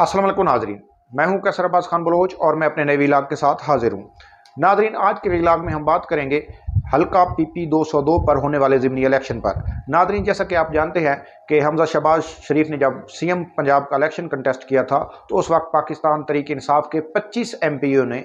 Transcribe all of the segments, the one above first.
अस्सलाम वालेकुम नाजरीन, मैं हूं कैसर अब्बास खान बलोच और मैं अपने नए व्लॉग के साथ हाजिर हूं। नाजरीन, आज के व्लॉग में हम बात करेंगे हल्का पीपी 202 पर होने वाले ज़िमनी इलेक्शन पर। नाजरीन, जैसा कि आप जानते हैं कि हमजा शहबाज शरीफ ने जब सीएम पंजाब का इलेक्शन कंटेस्ट किया था तो उस वक्त पाकिस्तान तहरीक इंसाफ के 25 एमपीओ ने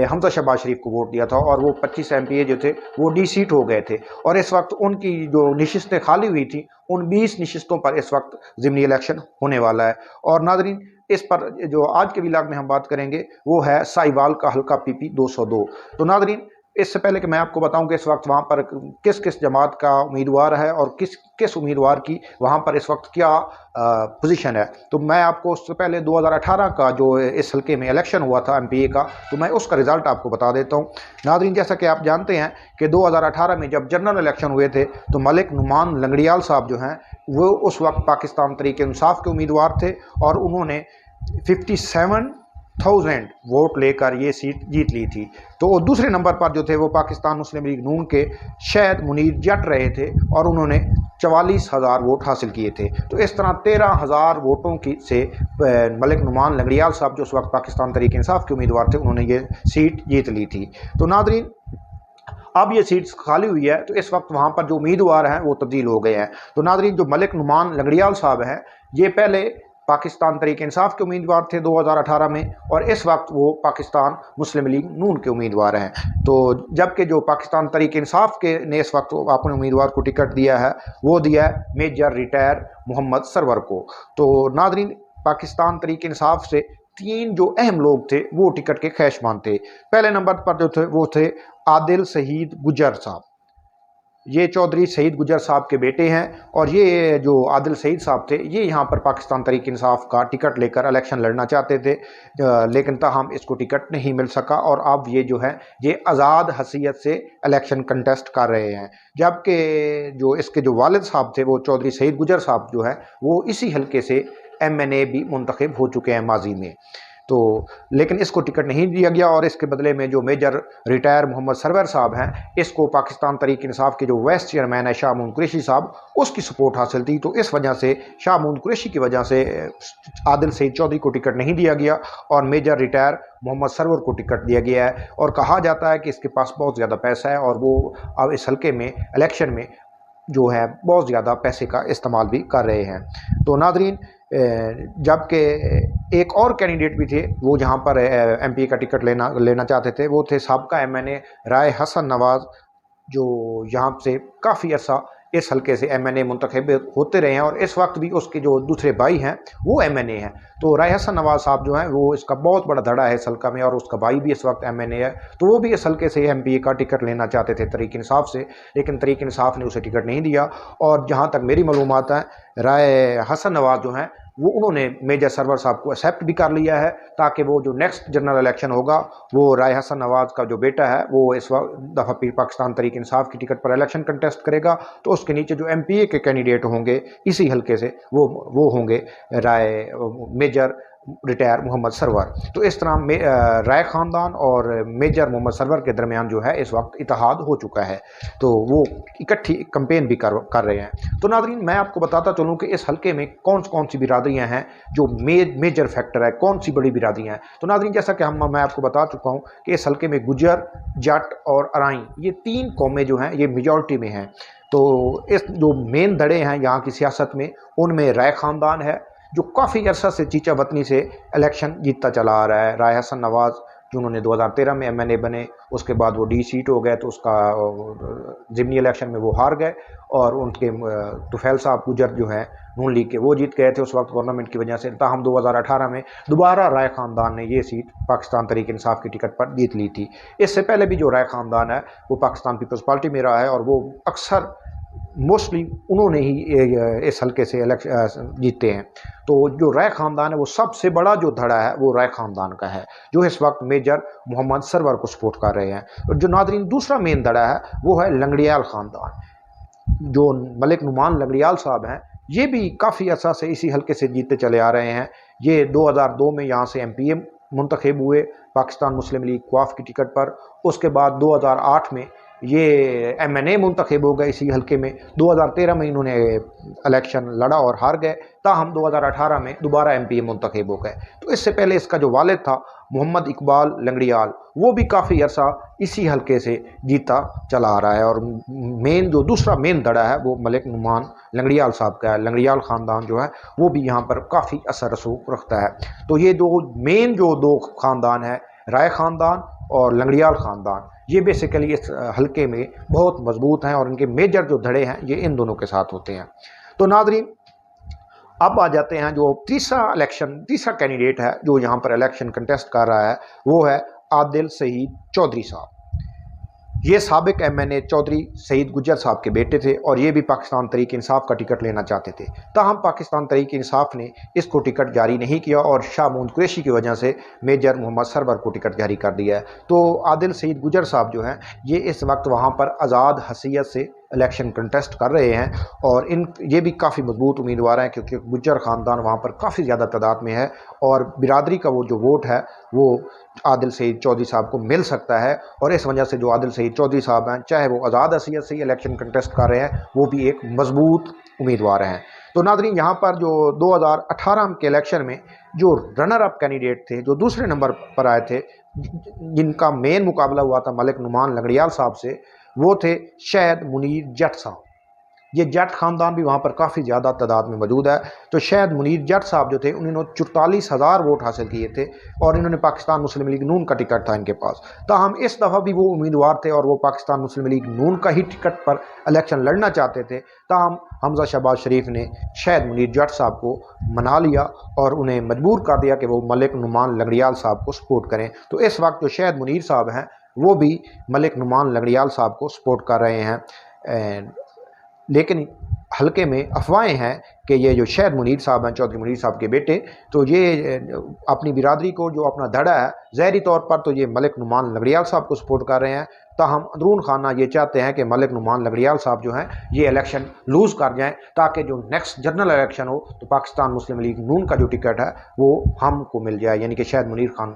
हमजा शहबाज शरीफ को वोट दिया था और वो 25 एमपीए जो थे वो डी सीट हो गए थे और इस वक्त उनकी जो नशिस्तें खाली हुई थी उन 20 नशिस्तों पर इस वक्त ज़िमनी इलेक्शन होने वाला है। और नाजरीन, इस पर जो आज के व्लॉग में हम बात करेंगे वो है साहिवाल का हल्का पीपी 202। तो नाजरीन, इससे पहले कि मैं आपको बताऊं कि इस वक्त वहाँ पर किस किस जमात का उम्मीदवार है और किस किस उम्मीदवार की वहाँ पर इस वक्त क्या पोजीशन है, तो मैं आपको उससे पहले 2018 का जो इस हल्के में इलेक्शन हुआ था एमपीए का, तो मैं उसका रिज़ल्ट आपको बता देता हूँ। नाज़रीन, जैसा कि आप जानते हैं कि 2018 में जब जनरल इलेक्शन हुए थे तो मलिक नुमान लंगड़ियाल साहब जो हैं वो उस वक्त पाकिस्तान तहरीक इंसाफ के उम्मीदवार थे और उन्होंने 57,000 वोट लेकर ये सीट जीत ली थी। तो दूसरे नंबर पर जो थे वो पाकिस्तान मुस्लिम लीग नून के शहद मुनीर जट रहे थे और उन्होंने 44,000 वोट हासिल किए थे। तो इस तरह 13,000 वोटों की से मलिक नुमान लंगड़ियाल साहब जो उस वक्त पाकिस्तान तहरीक इंसाफ के उम्मीदवार थे उन्होंने ये सीट जीत ली थी। तो नादरीन, अब ये सीट्स खाली हुई है तो इस वक्त वहाँ पर जो उम्मीदवार हैं वो तब्दील हो गए हैं। तो नादरीन, जो मलिक नुमान लंगड़ियाल साहब हैं ये पहले पाकिस्तान तहरीक इंसाफ के उम्मीदवार थे 2018 में और इस वक्त वो पाकिस्तान मुस्लिम लीग नून के उम्मीदवार हैं। तो जबकि जो पाकिस्तान तहरीक इंसाफ के ने इस वक्त अपने उम्मीदवार को टिकट दिया है वो दिया है मेजर रिटायर मोहम्मद सरवर को। तो नादरीन, पाकिस्तान तहरीक इंसाफ से 3 जो अहम लोग थे वो टिकट के ख्वाहिशमंद थे। पहले नंबर पर जो थे वो थे आदिल सईद गुजर साहब। ये चौधरी सईद गुजर साहब के बेटे हैं और ये जो आदिल सईद साहब थे ये यहाँ पर पाकिस्तान तहरीक इंसाफ का टिकट लेकर इलेक्शन लड़ना चाहते थे, लेकिन ताहम इसको टिकट नहीं मिल सका और अब ये जो है ये आज़ाद हसीयत से इलेक्शन कंटेस्ट कर रहे हैं। जबकि जो इसके जो वालिद साहब थे वो चौधरी सईद गुजर साहब जो है वो इसी हल्के से एमएनए भी मुंतखब हो चुके हैं माजी में। तो लेकिन इसको टिकट नहीं दिया गया और इसके बदले में जो मेजर रिटायर मोहम्मद सरवर साहब हैं इसको पाकिस्तान तहरीक इंसाफ के जो वाइस चेयरमैन है शाह महमूद कुरैशी साहब उसकी सपोर्ट हासिल थी। तो इस वजह से शाह महमूद कुरैशी की वजह से आदिल सईद चौधरी को टिकट नहीं दिया गया और मेजर रिटायर मोहम्मद सरवर को टिकट दिया गया है। और कहा जाता है कि इसके पास बहुत ज़्यादा पैसा है और वो अब इस हल्के में इलेक्शन में जो है बहुत ज़्यादा पैसे का इस्तेमाल भी कर रहे हैं। तो नादरीन, जबकि एक और कैंडिडेट भी थे वो जहाँ पर एमपी का टिकट लेना चाहते थे, वो थे साबका एमएनए राय हसन नवाज़, जो यहाँ से काफ़ी अर्सा इस हल्के से एमएनए मुंतखब होते रहे हैं और इस वक्त भी उसके जो दूसरे भाई हैं वो एमएनए हैं। तो राय हसन नवाज साहब जो हैं वो इसका बहुत बड़ा धड़ा है इस हल्का में और उसका भाई भी इस वक्त एमएनए है। तो वो भी इस हल्के से एमपी का टिकट लेना चाहते थे तहरीक इंसाफ से, लेकिन तहरीक इंसाफ ने उसे टिकट नहीं दिया। और जहाँ तक मेरी मालूमात है राय हसन नवाज जो हैं वो उन्होंने मेजर सरवर साहब को एक्सेप्ट भी कर लिया है ताकि वो जो नेक्स्ट जनरल इलेक्शन होगा वो राय हसन नवाज का जो बेटा है वो इस दफ़ा फिर पाकिस्तान तहरीक इंसाफ की टिकट पर इलेक्शन कंटेस्ट करेगा। तो उसके नीचे जो एमपीए के कैंडिडेट होंगे इसी हल्के से वो होंगे राय मेजर रिटायर मोहम्मद सरवर। तो इस तरह राय ख़ानदान और मेजर मोहम्मद सरवर के दरमियान जो है इस वक्त इत्तेहाद हो चुका है, तो वो इकट्ठी कंपेन भी कर रहे हैं। तो नाज़रीन, मैं आपको बताता चलूँ कि इस हल्के में कौन सी बिरादरियाँ हैं जो मेजर फैक्टर है, कौन सी बड़ी बिरादरियाँ हैं। तो नाज़रीन, जैसा कि मैं आपको बता चुका हूँ कि इस हल्के में गुजर, जट और अराई ये 3 कौमें जो हैं ये मेजॉरिटी में हैं। तो इस जो मेन धड़े हैं यहाँ की सियासत में उनमें राय ख़ानदान है जो काफ़ी अरसा से चीचा वतनी से इलेक्शन जीतता चला आ रहा है। राय हसन नवाज़ जिन्होंने 2013 में एमएनए बने, उसके बाद वो डी सीट हो गए तो उसका ज़िमनी इलेक्शन में वो हार गए और उनके तुफैल साहब गुजर जो हैं नून लीग के वो जीत गए थे उस वक्त गवर्नमेंट की वजह से। ताहम 2018 में दोबारा राय ख़ानदान ने ये सीट पाकिस्तान तहरीक इंसाफ की टिकट पर जीत ली थी। इससे पहले भी जो राय ख़ानदान है वो पाकिस्तान पीपल्स पार्टी में रहा है और वो अक्सर मोस्टली उन्होंने ही इस हल्के से जीते हैं। तो जो राय ख़ानदान है वो सबसे बड़ा जो धड़ा है वो राय ख़ानदान का है जो इस वक्त मेजर मोहम्मद सरवर को सपोर्ट कर रहे हैं। और जो नादरीन दूसरा मेन धड़ा है वो है लंगड़ियाल ख़ानदान। जो मलिक नुमान लंगड़ियाल साहब हैं ये भी काफ़ी अर्सा से इसी हल्के से जीतते चले आ रहे हैं। ये 2002 में यहाँ से एमपीए मुंतखब हुए पाकिस्तान मुस्लिम लीग क्वाफ की टिकट पर। उसके बाद 2008 में ये MNA मुंतखब हो गए इसी हल्के में। 2013 में इन्होंने इलेक्शन लड़ा और हार गए, ताहम 2018 में दोबारा MPA मुंतखब हो गए। तो इससे पहले इसका जो वालिद था मोहम्मद इकबाल लंगड़ियाल, वो भी काफ़ी अरसा इसी हल्के से जीता चला आ रहा है। और मेन जो दूसरा मेन दड़ा है वो मलिक नुमान लंगड़ियाल साहब का है। लंगड़ियाल ख़ानदान जो है वो भी यहाँ पर काफ़ी असर रसूख रखता है। तो ये जो दो ख़ानदान है, राय ख़ानदान और लंगड़ियाल ख़ानदान, ये बेसिकली इस हल्के में बहुत मजबूत हैं और इनके मेजर जो धड़े हैं ये इन दोनों के साथ होते हैं। तो नाज़रीन, अब आ जाते हैं जो तीसरा कैंडिडेट है जो यहाँ पर इलेक्शन कंटेस्ट कर रहा है, वो है आदिल सईद चौधरी साहब। ये साबिक MNA चौधरी सईद गुज्जर साहब के बेटे थे और ये भी पाकिस्तान तहरीक इंसाफ का टिकट लेना चाहते थे। ताहम पाकिस्तान तहरीक इंसाफ ने इसको टिकट जारी नहीं किया और शाह महमूद कुरैशी की वजह से मेजर मोहम्मद सरवर को टिकट जारी कर दिया है। तो आदिल सईद गुज्जर साहब जो हैं ये इस वक्त वहाँ पर आज़ाद हसीयत से इलेक्शन कंटेस्ट कर रहे हैं और ये भी काफ़ी मजबूत उम्मीदवार हैं क्योंकि गुज्जर ख़ानदान वहाँ पर काफ़ी ज़्यादा तादाद में है और बिरादरी का वो जो वोट है वो आदिल सईद चौधरी साहब को मिल सकता है। और इस वजह से जो आदिल सईद चौधरी साहब हैं, चाहे वो आज़ाद हसीयत से इलेक्शन कंटेस्ट कर रहे हैं, वो भी एक मजबूत उम्मीदवार हैं। तो नाज़रीन, यहाँ पर जो 2018 के इलेक्शन में जो रनर अप कैंडिडेट थे, जो दूसरे नंबर पर आए थे, जिनका मेन मुकाबला हुआ था मलिक नुमान लंगड़ियाल साहब से, वो थे शहद मुनीर जट साहब। ये जट ख़ानदान भी वहाँ पर काफ़ी ज़्यादा तादाद में मौजूद है। तो शहद मुनीर जट साहब जो थे उन्होंने 44,000 वोट हासिल किए थे और इन्होंने पाकिस्तान मुस्लिम लीग नून का टिकट था इनके पास। ताहम इस दफ़ा भी वो उम्मीदवार थे और वो पाकिस्तान मुस्लिम लीग नून का ही टिकट पर इलेक्शन लड़ना चाहते थे। ताहम हमजा शहबाज शरीफ ने शहद मुनीर जट साहब को मना लिया और उन्हें मजबूर कर दिया कि वो मलिक नुमान लंगड़ियाल साहब को सपोर्ट करें। तो इस वक्त जो शहद मुनीर साहब हैं वो भी मलिक नुमान लंगड़ियाल साहब को सपोर्ट कर रहे हैं। लेकिन हल्के में अफवाहें हैं कि ये जो शहद मुनीर साहब हैं, चौधरी मुनीर साहब के बेटे, तो ये अपनी बिरादरी को, जो अपना धड़ा है, ज़ाहिरी तौर पर तो ये मलिक नुमान लंगड़ियाल साहब को सपोर्ट कर रहे हैं। ताहम अंदरून खाना ये चाहते हैं कि मलिक नुमान लंगड़ियाल साहब जो हैं ये इलेक्शन लूज़ कर जाएं ताकि जो नेक्स्ट जनरल इलेक्शन हो तो पाकिस्तान मुस्लिम लीग नून का जो टिकट है वो हमको मिल जाए, यानी कि शहद मुनीर खान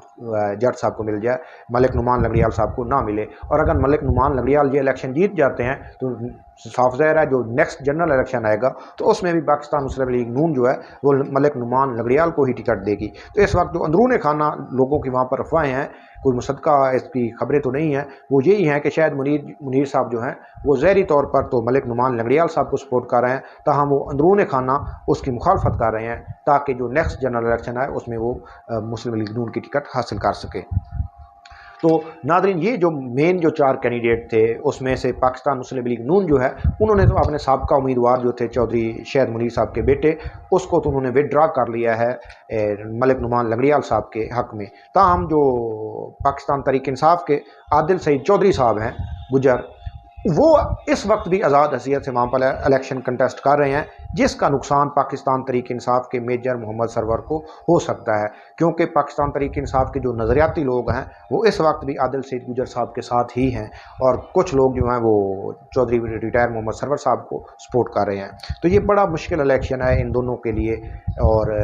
जट साहब को मिल जाए, मलिक नुमान लंगड़ियाल साहब को ना मिले। और अगर मलिक नुमान लंगड़ियाल ये इलेक्शन जीत जाते हैं तो साफ ज़ाहिर है जो नेक्स्ट जनरल इलेक्शन आएगा तो उसमें भी पाकिस्तान मुस्लिम लीग नून जो है वो मलिक नुमान लंगड़ियाल को ही टिकट देगी। तो इस वक्त जो अंदरून खाना लोगों की वहाँ पर अफवाहें हैं, कोई मुसद्दका इसकी खबरें तो नहीं हैं, वो यही हैं कि शायद मुनीर साहब जो हैं वो ज़ाहिरी तौर पर तो मलिक नुमान लंगड़ियाल साहब को सपोर्ट कर रहे हैं, ताहम वो अंदरून खाना उसकी मुखालफत कर रहे हैं ताकि जो नेक्स्ट जनरल इलेक्शन आए उसमें वो मुस्लिम लीग नून की टिकट हासिल कर सके। तो नादरीन, ये जो मेन जो 4 कैंडिडेट थे उसमें से पाकिस्तान मुस्लिम लीग नून जो है उन्होंने तो अपने साबका उम्मीदवार जो थे चौधरी शहद मुनीर साहब के बेटे, उसको तो उन्होंने विड्रा कर लिया है मलिक नुमान लंगड़ियाल साहब के हक़ में। ताहम जो पाकिस्तान तहरीक इंसाफ के आदिल सईद चौधरी साहब हैं गुजर, वो इस वक्त भी आज़ाद हसीयत से वहाँ पर इलेक्शन कंटेस्ट कर रहे हैं, जिसका नुकसान पाकिस्तान तहरीक इंसाफ के मेजर मोहम्मद सरवर को हो सकता है, क्योंकि पाकिस्तान तहरीक इंसाफ के जो नज़रियाती लोग हैं वो इस वक्त भी आदिल सईद गुजर साहब के साथ ही हैं और कुछ लोग जो हैं वो चौधरी रिटायर मोहम्मद सरवर साहब को सपोर्ट कर रहे हैं। तो ये बड़ा मुश्किल इलेक्शन है इन दोनों के लिए। और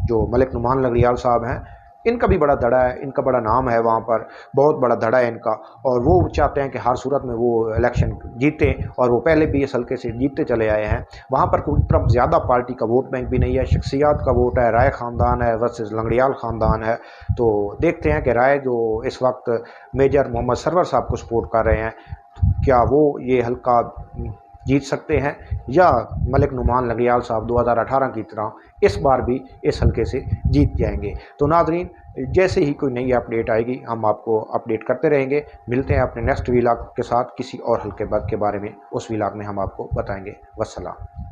जो मलिक नुमान लंगड़ियाल साहब हैं इनका भी बड़ा धड़ा है, इनका बड़ा नाम है, वहाँ पर बहुत बड़ा धड़ा है इनका, और वो चाहते हैं कि हर सूरत में वो इलेक्शन जीतें और वो पहले भी इस हल्के से जीतते चले आए हैं। वहाँ पर कोई तरफ ज़्यादा पार्टी का वोट बैंक भी नहीं है, शख्सियात का वोट है, राय ख़ानदान है वर्सेस लंगड़ियाल ख़ानदान है। तो देखते हैं कि राय जो इस वक्त मेजर मोहम्मद सरवर साहब को सपोर्ट कर रहे हैं, क्या वो ये हल्का जीत सकते हैं या मलिक नुमान लंगड़ियाल साहब 2018 की तरह इस बार भी इस हल्के से जीत जाएंगे। तो नाज़रीन, जैसे ही कोई नई अपडेट आएगी हम आपको अपडेट करते रहेंगे। मिलते हैं अपने नेक्स्ट व्लॉग के साथ किसी और हल्के के बारे में, उस व्लॉग में हम आपको बताएंगे। वस्सलाम।